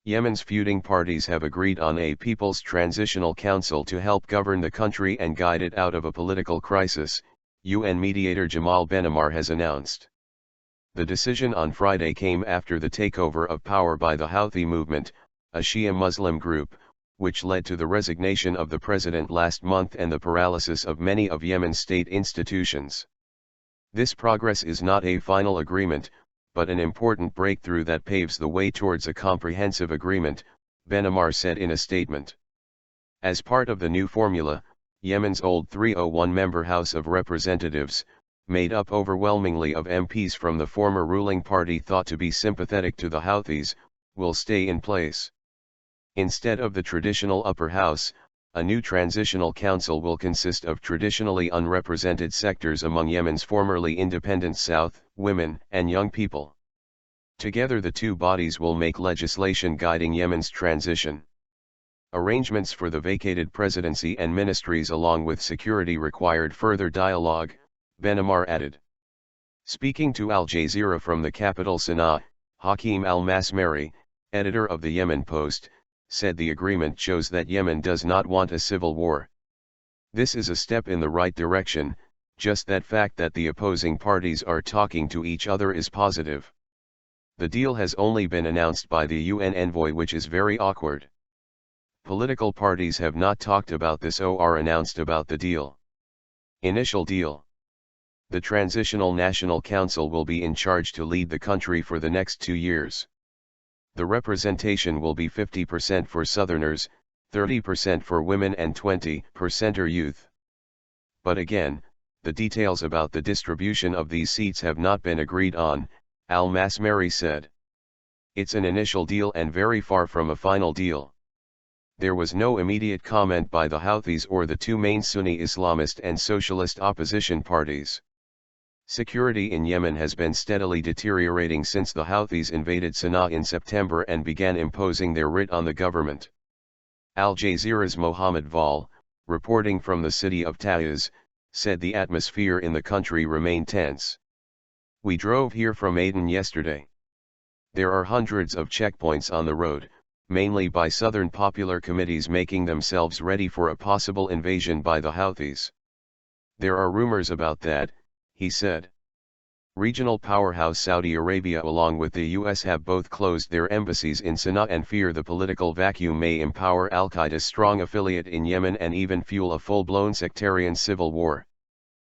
Yemen's feuding parties have agreed on a People's Transitional Council to help govern the country and guide it out of a political crisis, UN mediator Jamal Benomar has announced. The decision on Friday came after the takeover of power by the Houthi movement, a Shia Muslim group, which led to the resignation of the president last month and the paralysis of many of Yemen's state institutions. This progress is not a final agreement, but an important breakthrough that paves the way towards a comprehensive agreement, Benomar said in a statement. As part of the new formula, Yemen's old 301-member House of Representatives, made up overwhelmingly of MPs from the former ruling party thought to be sympathetic to the Houthis, will stay in place. Instead of the traditional upper house, a new transitional council will consist of traditionally unrepresented sectors among Yemen's formerly independent south, women and young people. Together the two bodies will make legislation guiding Yemen's transition. Arrangements for the vacated presidency and ministries along with security required further dialogue, Benomar added. Speaking to Al Jazeera from the capital Sana'a, Hakeem al-Masmari, editor of the Yemen Post, said the agreement shows that Yemen does not want a civil war. This is a step in the right direction, just that fact that the opposing parties are talking to each other is positive. The deal has only been announced by the UN envoy, which is very awkward. Political parties have not talked about this or announced about the deal. Initial deal. The Transitional National Council will be in charge to lead the country for the next 2 years. The representation will be 50% for Southerners, 30% for women and 20% are youth. But again, the details about the distribution of these seats have not been agreed on, al-Masmari said. It's an initial deal and very far from a final deal. There was no immediate comment by the Houthis or the two main Sunni Islamist and socialist opposition parties. Security in Yemen has been steadily deteriorating since the Houthis invaded Sana'a in September and began imposing their writ on the government. Al Jazeera's Mohammed Val, reporting from the city of Taiz, said the atmosphere in the country remained tense. We drove here from Aden yesterday. There are hundreds of checkpoints on the road, mainly by Southern Popular Committees making themselves ready for a possible invasion by the Houthis. There are rumors about that, he said. Regional powerhouse Saudi Arabia along with the US have both closed their embassies in Sana'a and fear the political vacuum may empower al-Qaeda's strong affiliate in Yemen and even fuel a full-blown sectarian civil war.